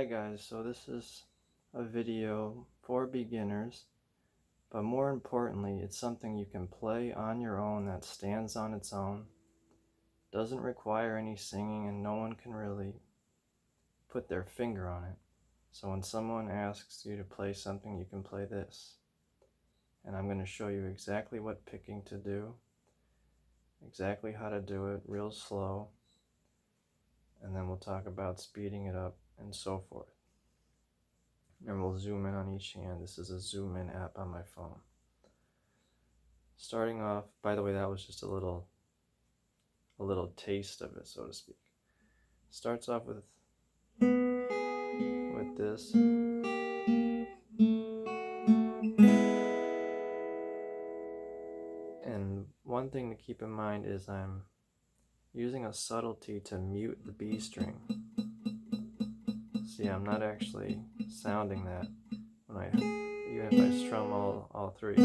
Hi guys, so this is a video for beginners, but more importantly, it's something you can play on your own that stands on its own, doesn't require any singing, and no one can really put their finger on it. So when someone asks you to play something, you can play this. And I'm going to show you exactly what picking to do, exactly how to do it real slow, and then we'll talk about speeding it up and so forth. And we'll zoom in on each hand. This is a zoom in app on my phone. Starting off, by the way, that was just a little taste of it, so to speak. Starts off with this. And one thing to keep in mind is I'm using a subtlety to mute the B string. See, I'm not actually sounding that when even if I strum all three. But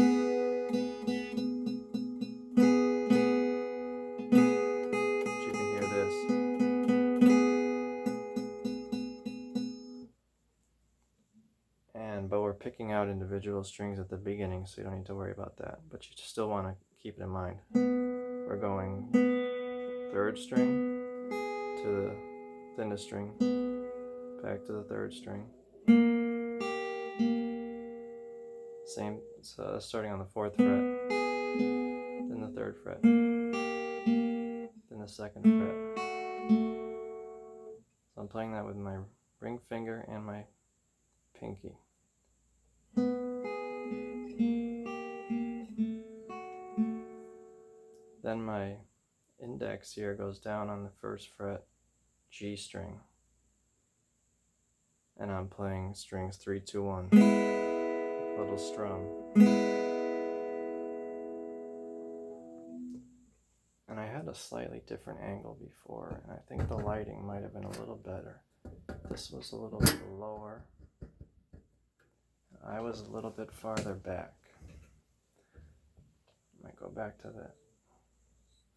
you can hear this. But we're picking out individual strings at the beginning, so you don't need to worry about that. But you still want to keep it in mind. We're going 3rd string to the thinnest string, back to the 3rd string. Same, so starting on the 4th fret, then the 3rd fret, then the 2nd fret. So I'm playing that with my ring finger and my pinky. Then my index here goes down on the 1st fret, G string. And I'm playing strings 3, 2, 1, little strum. And I had a slightly different angle before, and I think the lighting might have been a little better. This was a little bit lower. I was a little bit farther back. I might go back to that.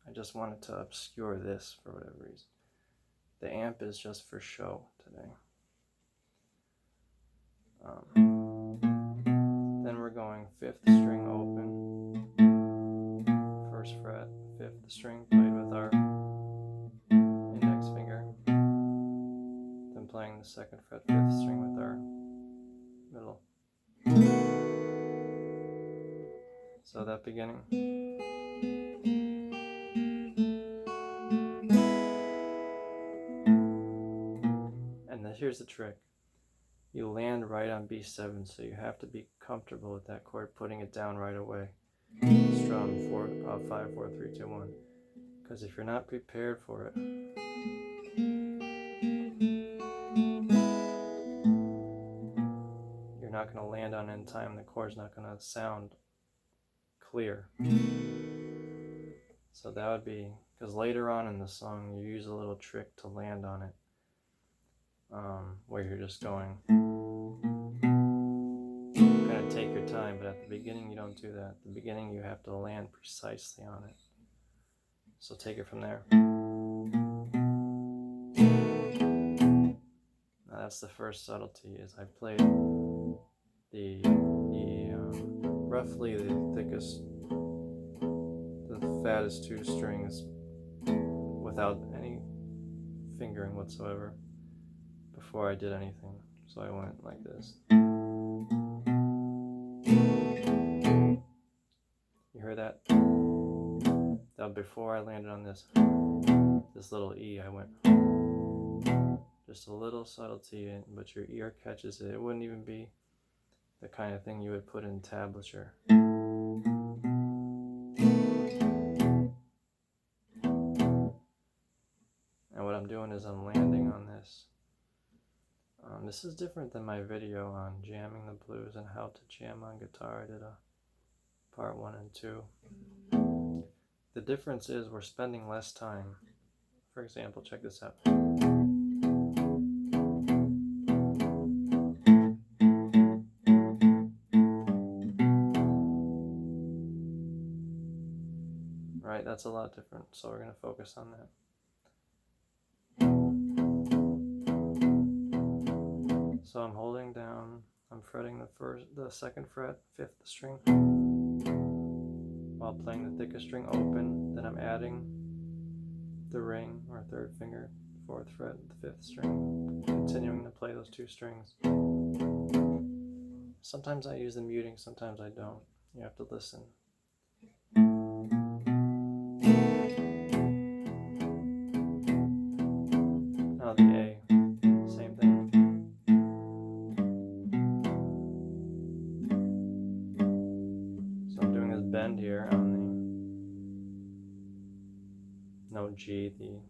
I just wanted to obscure this for whatever reason. The amp is just for show today. Then we're going 5th string open, 1st fret, 5th string played with our index finger, then playing the 2nd fret, 5th string with our middle. So that beginning. And then here's the trick. You land right on B7, so you have to be comfortable with that chord, putting it down right away. Strum 5, 4, 3, 2, 1. Because if you're not prepared for it, you're not going to land on it in time. The chord's not going to sound clear. So that would be, because later on in the song you use a little trick to land on it, where you're just going, kind of take your time, but at the beginning you don't do that. At the beginning you have to land precisely on it. So take it from there. Now that's the first subtlety, is I played roughly the thickest, the fattest 2 strings without any fingering whatsoever before I did anything. So I went like this. You hear that? Now before I landed on this little E, I went just a little subtlety, but your ear catches it. It wouldn't even be the kind of thing you would put in tablature. And what I'm doing is I'm landing on this. This is different than my video on jamming the blues and how to jam on guitar. I did a part 1 and 2. The difference is we're spending less time. For example, check this out. Right, that's a lot different, so we're going to focus on that. So I'm holding down, I'm fretting the second fret, 5th string, while playing the thickest string open. Then I'm adding the ring or 3rd finger, 4th fret, the 5th string, continuing to play those 2 strings. Sometimes I use the muting, sometimes I don't. You have to listen. Now the A, same thing. So I'm doing this bend here on the note G, the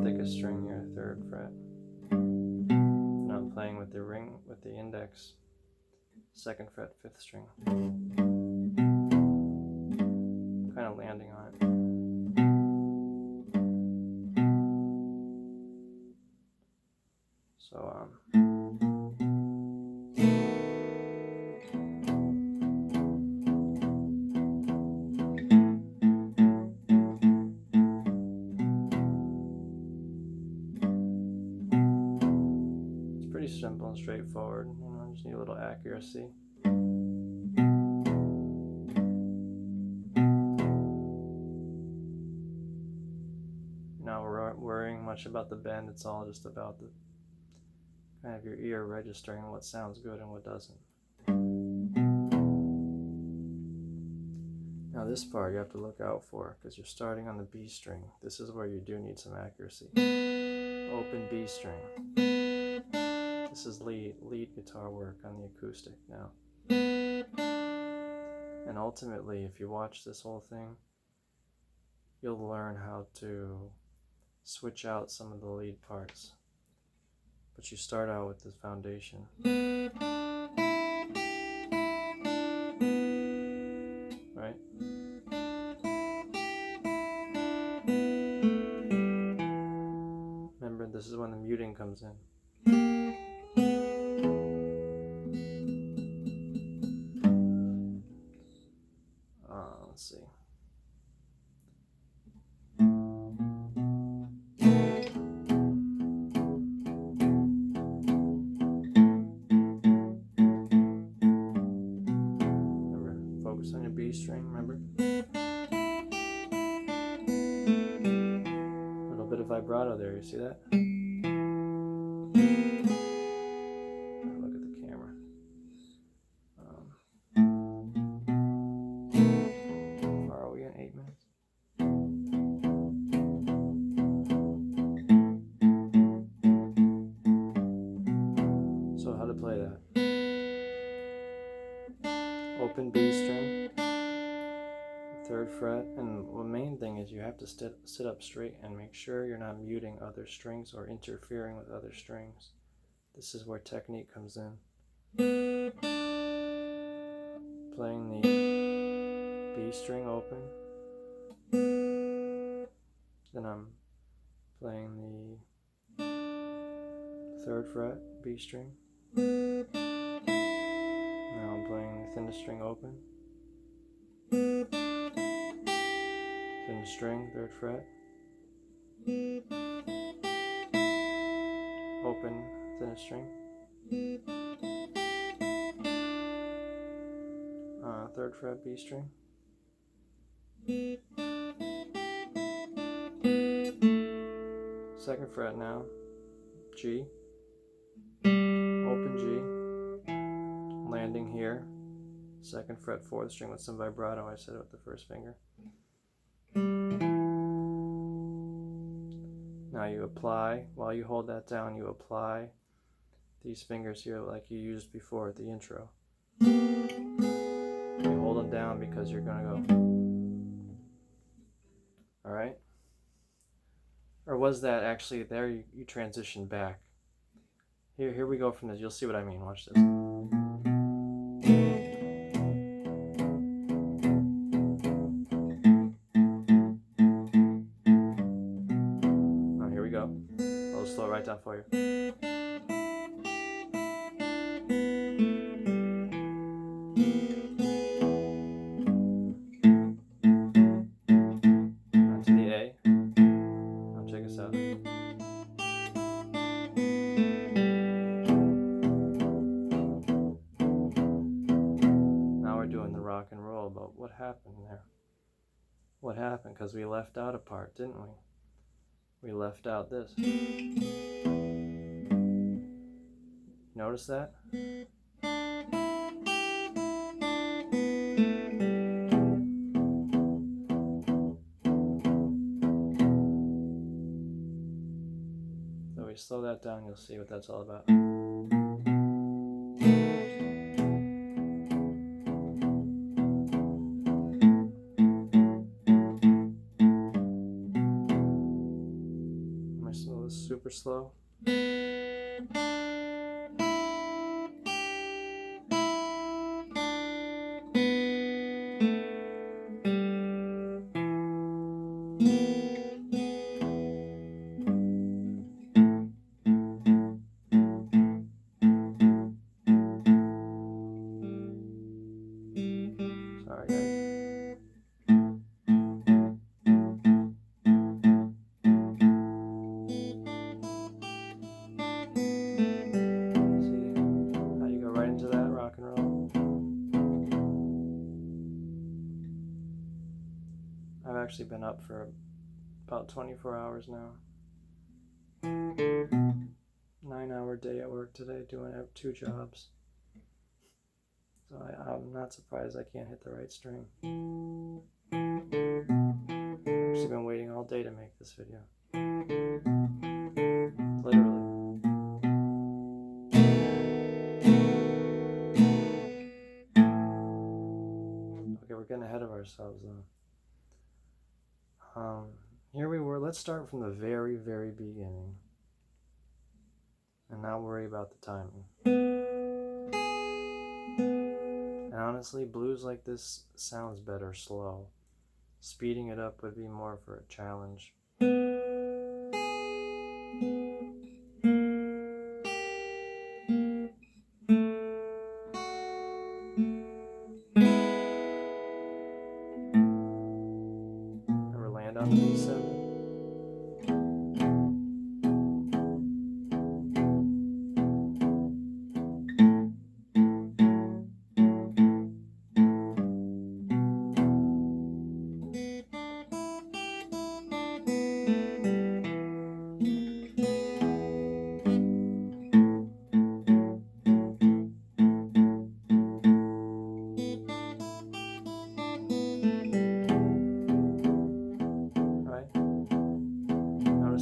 thickest string here, 3rd fret. And I'm playing with the ring, with the index, 2nd fret, 5th string. Kind of landing on it. So it's pretty simple and straightforward. I just need a little accuracy. Not worrying much about the bend. It's all just about the kind of your ear registering what sounds good and what doesn't. Now this part you have to look out for because you're starting on the B string. This is where you do need some accuracy. Open B string. This is lead guitar work on the acoustic now. And ultimately, if you watch this whole thing, you'll learn how to switch out some of the lead parts. But you start out with this foundation. Right? Remember, this is when the muting comes in. Let's see. Remember, focus on your B string, remember? A little bit of vibrato there, you see that? Look at the camera. How far are we in? 8 minutes? So how to play that? Open B string, 3rd fret, and the main thing is you have to sit up straight and make sure you're not muting other strings or interfering with other strings. This is where technique comes in. Playing the B string open, then I'm playing the 3rd fret B string. Now I'm playing the thinnest string open, thin string, 3rd fret, open, thinnest string, 3rd fret B string, second fret now, G, open G, landing here, 2nd fret, 4th string with some vibrato. I said it with the 1st finger. Now you apply, while you hold that down, you apply these fingers here like you used before at the intro. You hold them down because you're going to go. Alright? Or was that actually there you transition back? Here we go from this. You'll see what I mean. Watch this. Here we go. I'll slow it right down for you. Onto the A. Now check this out. because we left out a part, didn't we? We left out this. Notice that? So we slow that down, you'll see what that's all about. Am I slow? This is super slow. Sorry, guys. Rock and roll. I've actually been up for about 24 hours now. 9-hour day at work today, doing 2 jobs. So I'm not surprised I can't hit the right string. I've actually been waiting all day to make this video. Literally. Okay, we're getting ahead of ourselves though. Here we were. Let's start from the very, very beginning. And not worry about the timing. And honestly, blues like this sounds better slow. Speeding it up would be more for a challenge. Ever land on the B7?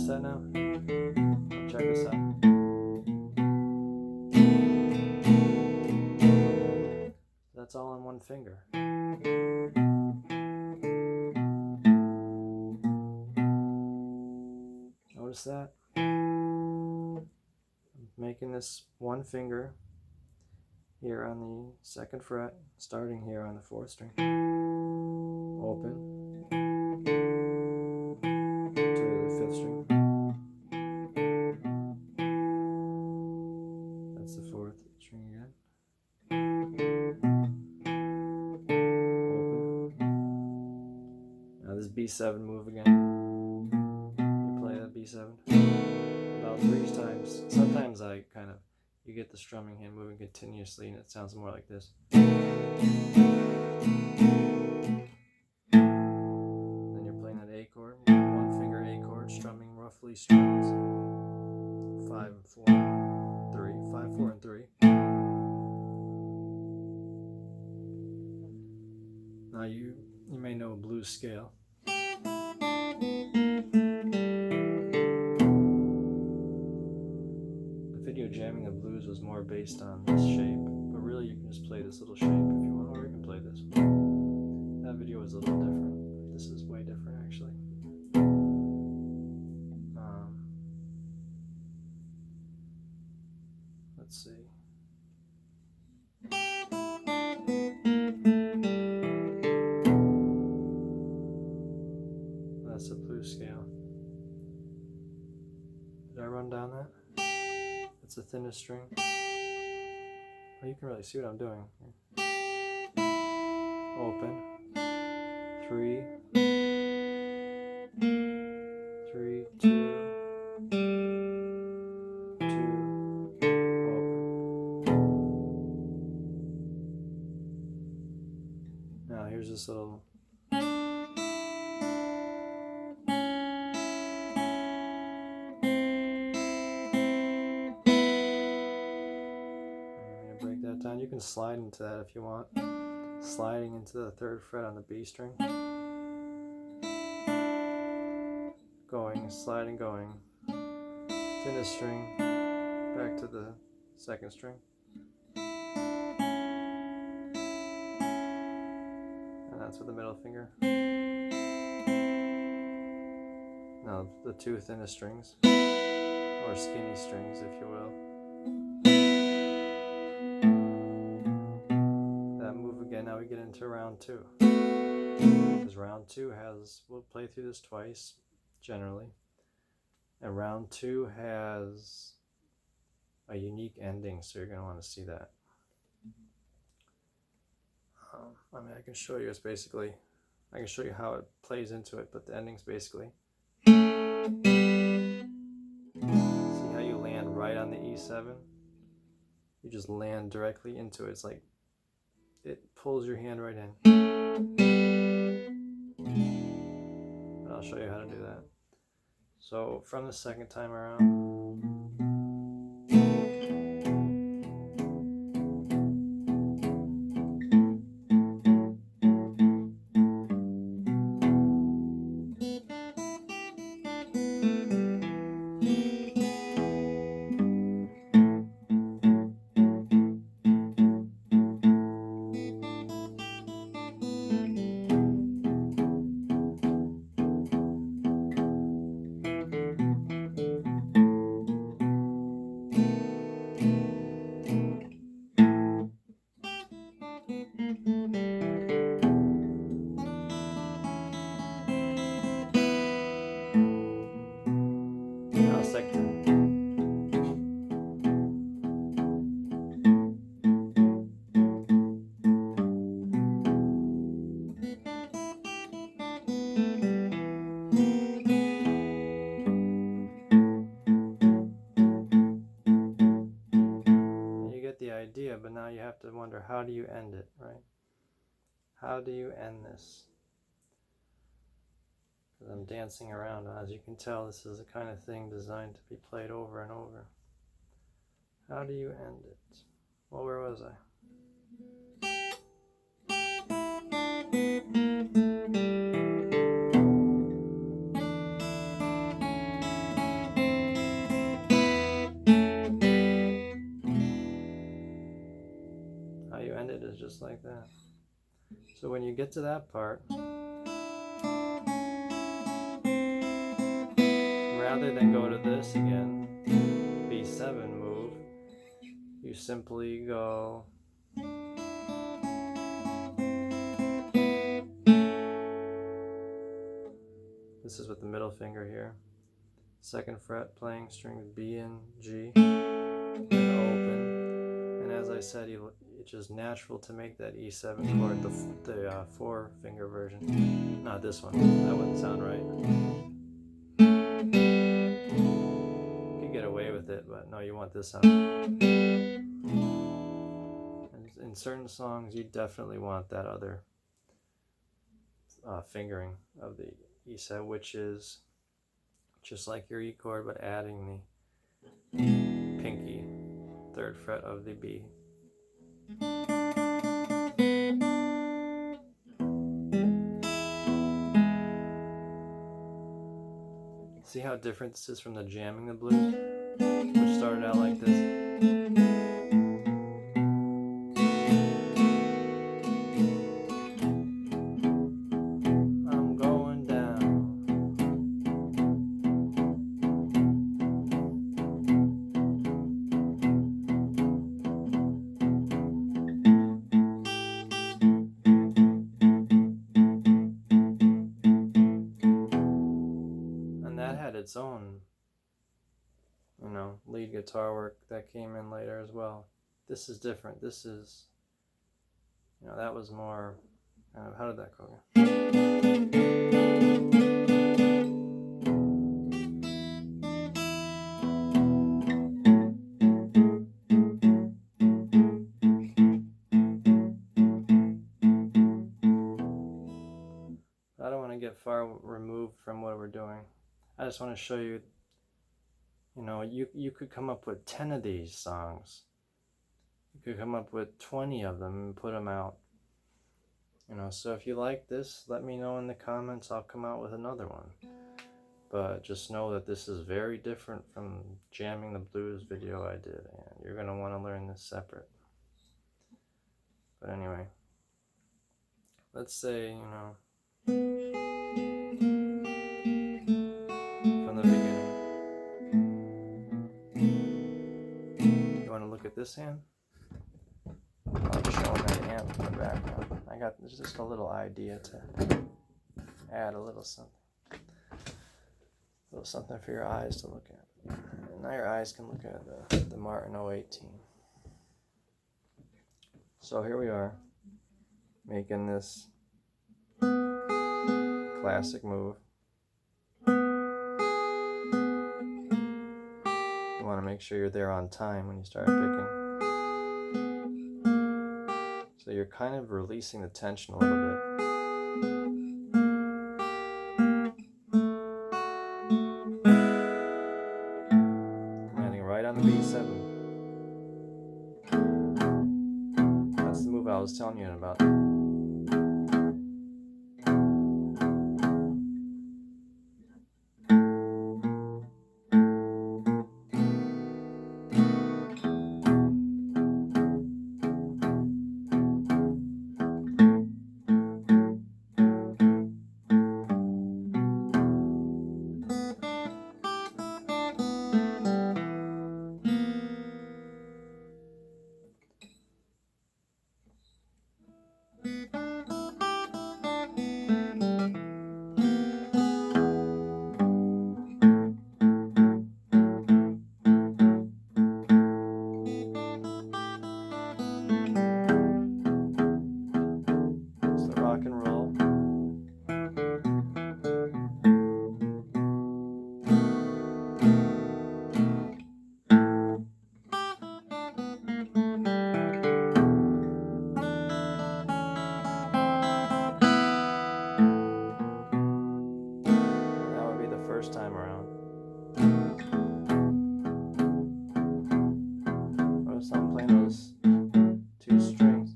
That now? Check this out. That's all on one finger. Notice that? I'm making this one finger here on the 2nd fret, starting here on the 4th string. Open. To the 5th string. That's the 4th string again. Open. Now this B7 move again. You play that B7 about 3 times. Sometimes you get the strumming hand moving continuously and it sounds more like this. Then you're playing that A chord, 1 finger A chord, strumming roughly strings 5 and 4, 3, 5, 4 and 3. Now you may know a blues scale. The video Jamming the Blues was more based on this shape, but really you can just play this little shape if you want, or you can play this one. That video was a little different. This is way different actually. Let's see. That's a blues scale. Did I run down that? That's the thinnest string. Oh, you can really see what I'm doing. Open. 3, 3, 2, 2, open. Now here's this little sound. You can slide into that if you want. Sliding into the 3rd fret on the B string. Going, sliding, going. Thinnest string, back to the 2nd string. And that's with the middle finger. Now the 2 thinnest strings, or skinny strings if you will. That move again, now we get into round 2. Because round 2 has, we'll play through this twice, generally. And round 2 has a unique ending, so you're going to want to see that. I mean, I can show you, it's basically, I can show you how it plays into it, but the ending's basically, see how you land right on the E7? You just land directly into it. It's like, it pulls your hand right in. But I'll show you how to do that. So from the 2nd time around, now 2nd time. The idea, but now you have to wonder, how do you end it, right? How do you end this? Because I'm dancing around, as you can tell, this is the kind of thing designed to be played over and over. How do you end it? Well, where was I? How you end it is just like that. So when you get to that part, rather than go to this again, B7 move, you simply go this is with the middle finger here. 2nd fret playing strings B and G, and open. And as I said, it's just natural to make that E7 chord the 4-finger version. Not this one. That wouldn't sound right. You could get away with it, but no, you want this sound. And in certain songs, you definitely want that other fingering of the E7, which is just like your E chord, but adding the pinky 3rd fret of the B. See how different this is from the jamming the blues, which started out like this. I'm going down. And that had its own, lead guitar work that came in later as well. This is different. This is, that was more kind of, how did that go? I don't want to get far removed from what we're doing. I just want to show you, you could come up with 10 of these songs. You could come up with 20 of them and put them out. You know, so if you like this, let me know in the comments. I'll come out with another one. But just know that this is very different from jamming the blues video I did, and you're going to want to learn this separate. But anyway, let's say, you know, from the beginning. You want to look at this hand? I'm showing that amp in the background. I got just a little idea to add a little something. A little something for your eyes to look at. And now your eyes can look at the Martin 018. So here we are, making this classic move. You want to make sure you're there on time when you start picking. So you're kind of releasing the tension a little bit. Landing right on the B7. That's the move I was telling you about. Rock and roll. That would be the first time around. Notice I'm playing those two strings.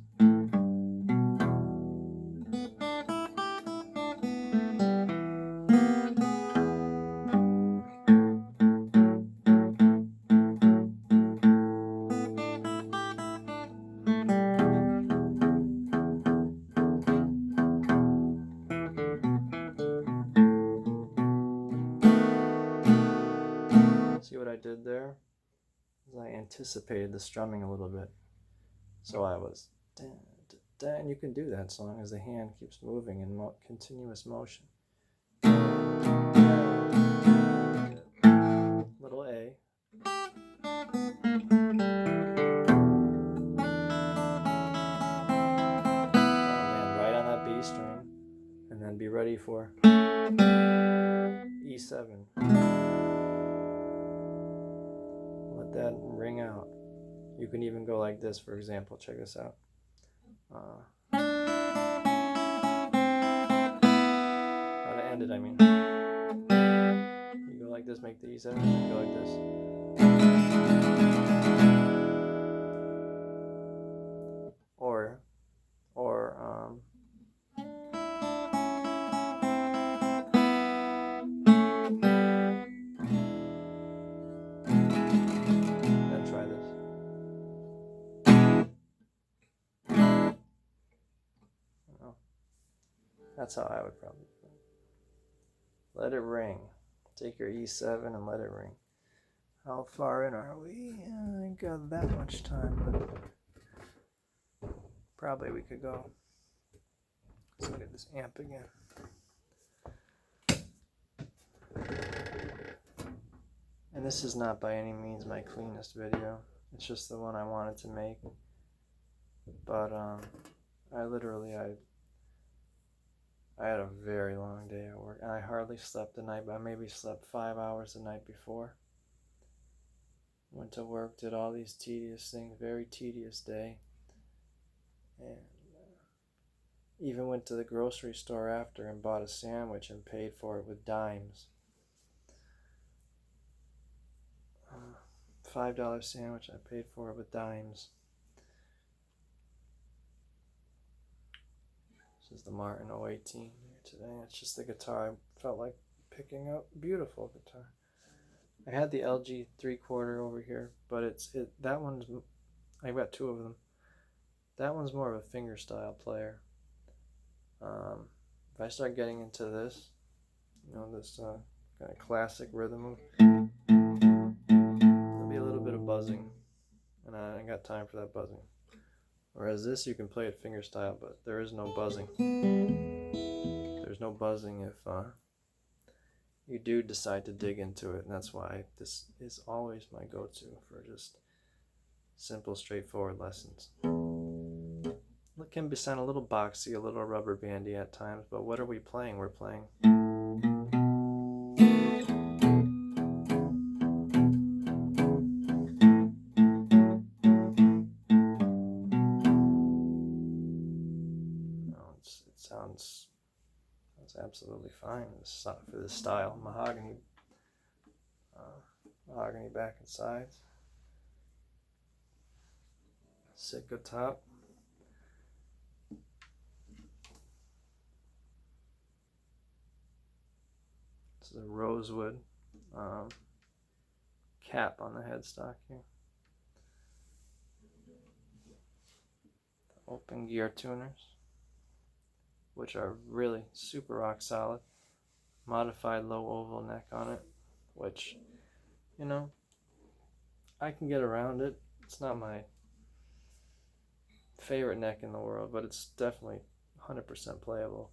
See what I did there? I anticipated the strumming a little bit. So I was da, da, da, and you can do that as long as the hand keeps moving in continuous motion. Little A. Land right on that B string, and then be ready for E7. Let that ring out. You can even go like this, for example. Check this out. How to end it, I mean. You go like this, make the E7, and you go like this. Then try this. Oh, that's how I would probably play. Let it ring. Take your E7 and let it ring. How far in are we? I ain't got that much time, but probably we could go. Let's look at this amp again. And this is not by any means my cleanest video. It's just the one I wanted to make. But I had a very long day at work, and I hardly slept the night, but I maybe slept 5 hours the night before. Went to work, did all these tedious things, very tedious day. And even went to the grocery store after and bought a sandwich and paid for it with dimes. $5 sandwich, I paid for it with dimes. This is the Martin 018 here today. It's just the guitar I felt like picking up. Beautiful guitar. I had the LG 3/4 over here, but that one's, I got two of them. That one's more of a fingerstyle player. If I start getting into this, this kind of classic rhythm, there'll be a little bit of buzzing, and I ain't got time for that buzzing. Whereas this, you can play it fingerstyle, but there is no buzzing. There's no buzzing if you do decide to dig into it, and that's why this is always my go-to for just simple, straightforward lessons. It can sound a little boxy, a little rubber bandy at times, but what are we playing? We're playing. It sounds absolutely fine for this style. Mahogany back and sides. Sitka top. This is a rosewood cap on the headstock here. Open gear tuners, which are really super rock solid. Modified low oval neck on it, which, I can get around it. It's not my favorite neck in the world, but it's definitely 100% playable.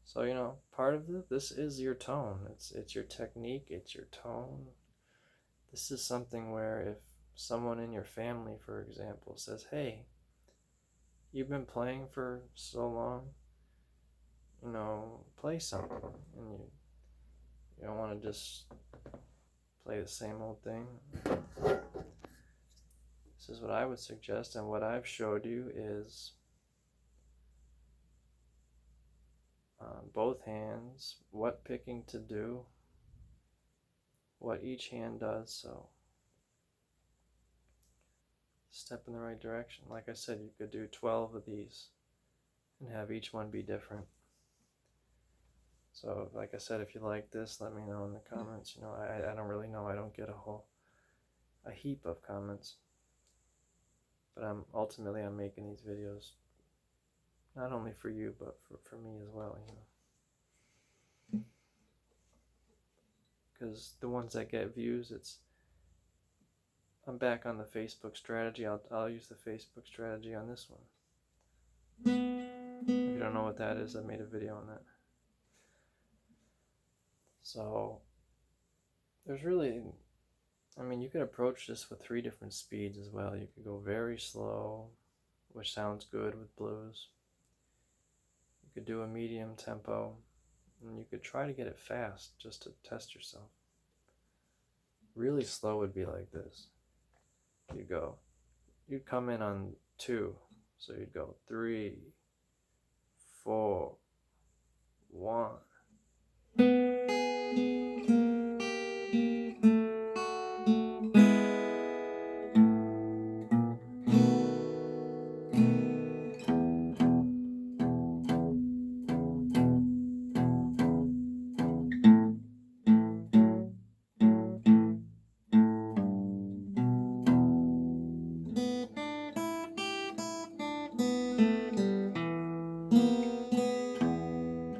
So, part of this is your tone. It's your technique, it's your tone. This is something where if someone in your family, for example, says, hey, you've been playing for so long, play something, and you don't want to just play the same old thing. This is what I would suggest, and what I've showed you is both hands, what picking to do, what each hand does, so step in the right direction. Like I said, you could do 12 of these and have each one be different. So, like I said, if you like this, let me know in the comments. I don't really know. I don't get a heap of comments. But ultimately I'm making these videos not only for you, but for me as well, Because the ones that get views, I'm back on the Facebook strategy. I'll use the Facebook strategy on this one. If you don't know what that is, I made a video on that. So there's really, you could approach this with 3 different speeds as well. You could go very slow, which sounds good with blues. You could do a medium tempo, and you could try to get it fast just to test yourself. Really slow would be like this. You'd come in on 2, so you'd go 3, 4, 1.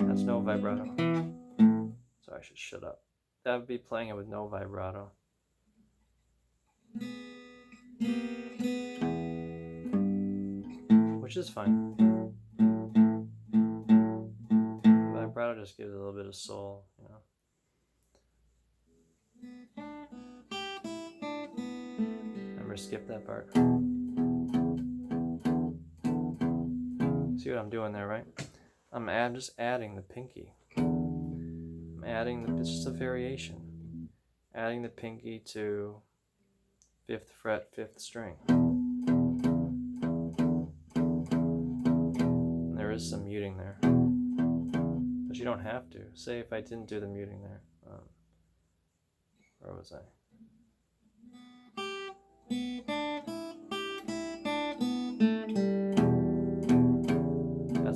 That's no vibrato. So I should shut up. That would be playing it with no vibrato. Which is fine. Vibrato just gives it a little bit of soul, Remember, skip that part. See what I'm doing there, right? I'm just adding the pinky. It's just a variation. Adding the pinky to 5th fret, 5th string. And there is some muting there. But you don't have to. Say if I didn't do the muting there. Where was I?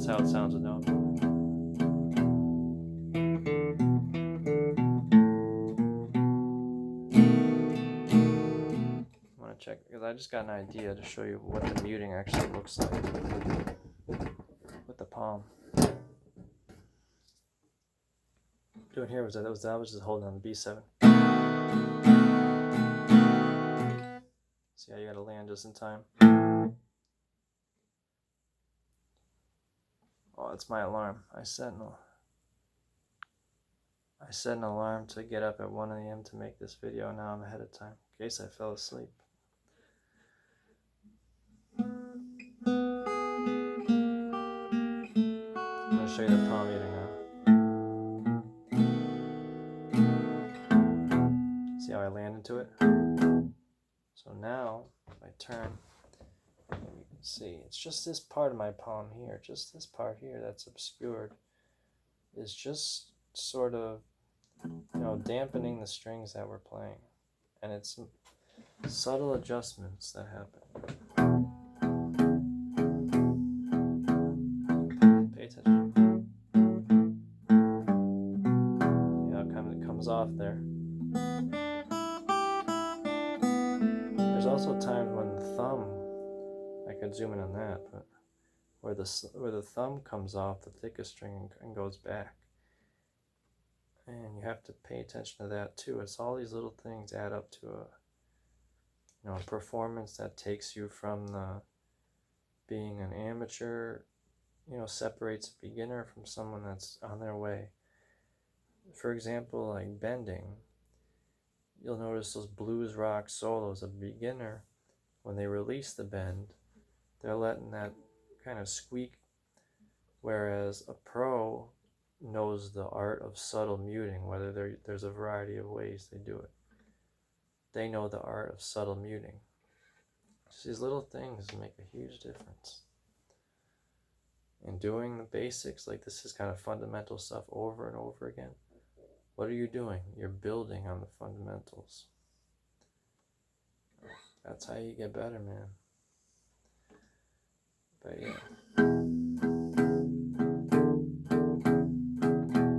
That's how it sounds with no. I want to check because I just got an idea to show you what the muting actually looks like with the palm. Doing here was that was just holding on the B7. See how you got to land just in time. Oh, it's my alarm. I set an alarm to get up at 1 a.m. to make this video. Now I'm ahead of time in case I fell asleep. I'm going to show you the palm muting now. See how I land into it? So now, if I turn, you can see it's just this part of my palm here, just this part here that's obscured, is just sort of, dampening the strings that we're playing. And it's subtle adjustments that happen. Pay attention. See how it comes off there. There's also times when the thumb, I could zoom in on that, but where the thumb comes off the thickest string and goes back. And you have to pay attention to that too. It's all these little things add up to a performance that takes you from being an amateur, separates a beginner from someone that's on their way. For example, like bending, you'll notice those blues rock solos. A beginner, when they release the bend, they're letting that kind of squeak, whereas a pro knows the art of subtle muting, whether there's a variety of ways they do it. They know the art of subtle muting. So these little things make a huge difference. And doing the basics, like this is kind of fundamental stuff over and over again. What are you doing? You're building on the fundamentals. That's how you get better, man. But yeah.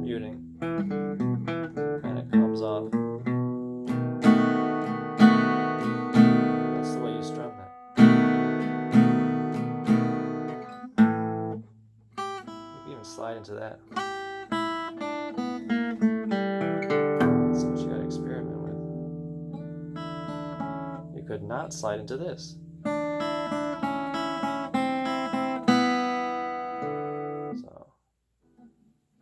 Muting kind of comes off. That's the way you strum that. You can even slide into that. That's what you gotta experiment with. You could not slide into this. So,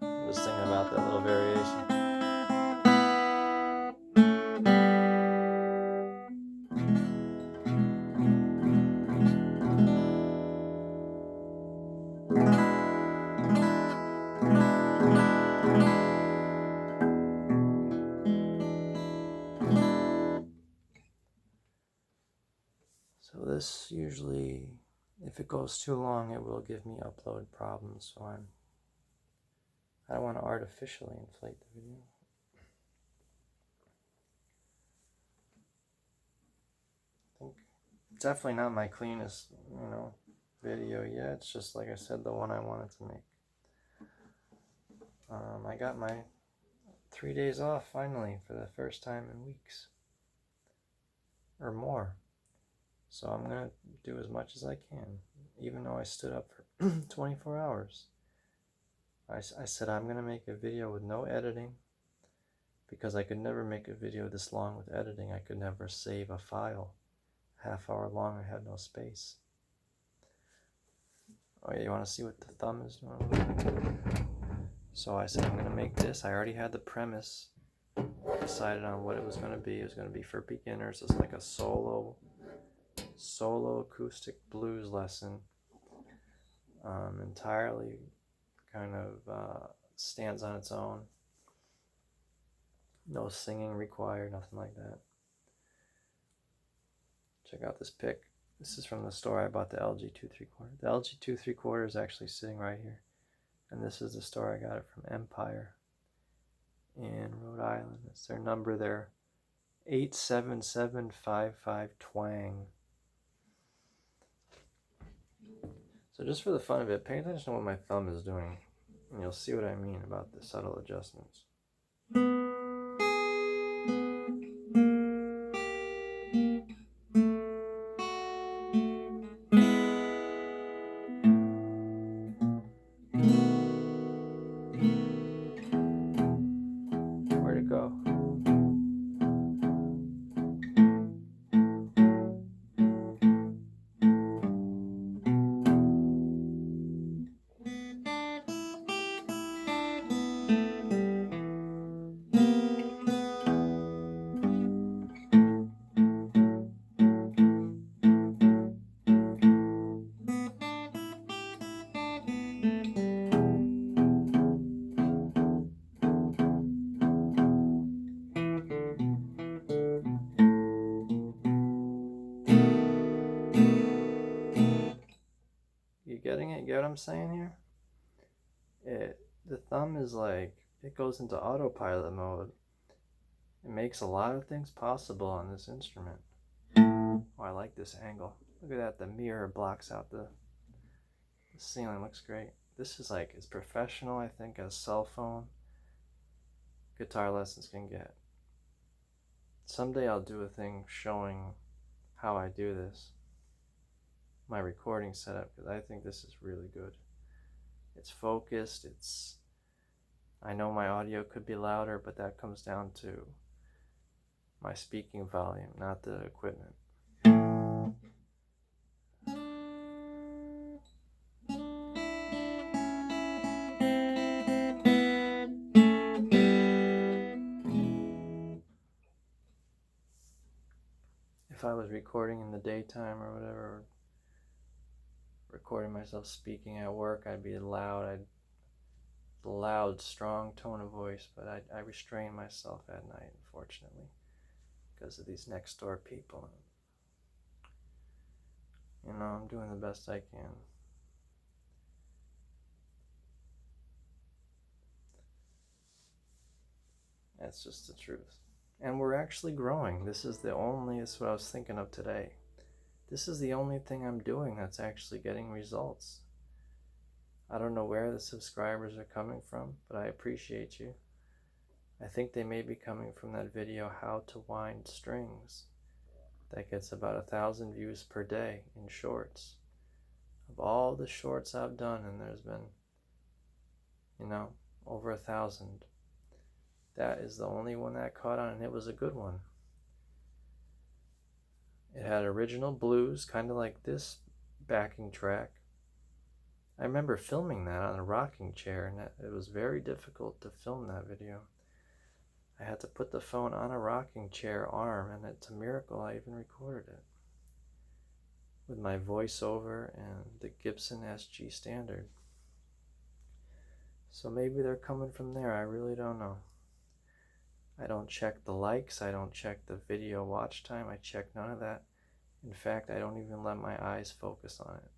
I'm just thinking about that little variation. So this usually, if it goes too long, it will give me upload problems. So I don't want to artificially inflate the video. I think definitely not my cleanest, video yet. It's just like I said, the one I wanted to make. I got my 3 days off finally for the first time in weeks or more. So I'm going to do as much as I can, even though I stood up for 24 hours. I said I'm going to make a video with no editing because I could never make a video this long with editing. I could never save a file half hour long. I had no space. Oh yeah, you want to see what the thumb is doing? So I said I'm going to make this. I already had the premise decided on what it was going to be. It was going to be for beginners. It's like a solo acoustic blues lesson, entirely kind of stands on its own. No singing required, nothing like that. Check out this pick. This is from the store I bought the LG 2 3/4. The LG 2 3/4 is actually sitting right here. And this is the store I got it from, Empire in Rhode Island. It's their number there, 87755 twang. So just for the fun of it, pay attention to what my thumb is doing, and you'll see what I mean about the subtle adjustments. Where'd it go? You getting it? You get what I'm saying here? The thumb is like, it goes into autopilot mode. It makes a lot of things possible on this instrument. Oh, I like this angle. Look at that, the mirror blocks out the ceiling, looks great. This is like as professional, I think, as cell phone guitar lessons can get. Someday I'll do a thing showing how I do this, my recording setup, because I think this is really good. It's focused, I know my audio could be louder, but that comes down to my speaking volume, not the equipment. If I was recording in the daytime or whatever, recording myself speaking at work, I'd be loud, strong tone of voice, but I restrain myself at night, unfortunately, because of these next door people. You know, I'm doing the best I can. That's just the truth. And we're actually growing. This is what I was thinking of today. This is the only thing I'm doing that's actually getting results. I don't know where the subscribers are coming from, but I appreciate you. I think they may be coming from that video, How to Wind Strings. That gets about 1,000 views per day in shorts. Of all the shorts I've done, and there's been, over 1,000, that is the only one that caught on, and it was a good one. It had original blues, kind of like this backing track. I remember filming that on a rocking chair, and it was very difficult to film that video. I had to put the phone on a rocking chair arm, and it's a miracle I even recorded it with my voiceover and the Gibson SG Standard. So maybe they're coming from there, I really don't know. I don't check the likes, I don't check the video watch time, I check none of that. In fact, I don't even let my eyes focus on it.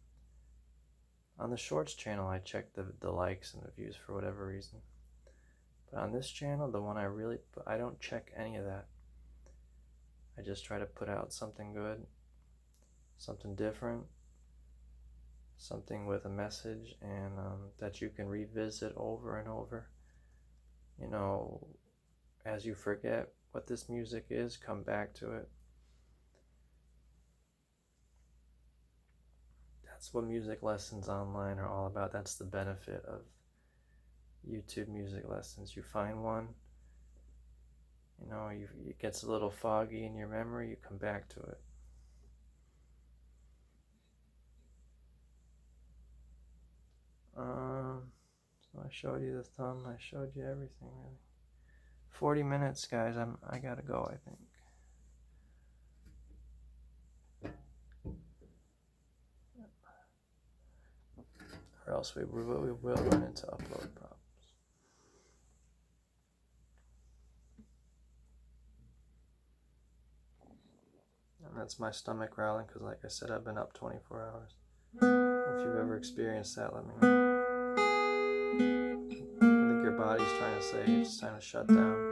On the Shorts channel, I check the likes and the views for whatever reason. But on this channel, the one I don't check any of that. I just try to put out something good, something different, something with a message, and that you can revisit over and over. As you forget what this music is, come back to it. That's what music lessons online are all about. That's the benefit of YouTube music lessons. You find one, it gets a little foggy in your memory, you come back to it. So I showed you the thumb, I showed you everything really. 40 minutes, guys. I gotta go, I think. Or else we will run into upload problems. And that's my stomach growling, because like I said, I've been up 24 hours. If you've ever experienced that, let me know. I think your body's trying to say it's time to shut down.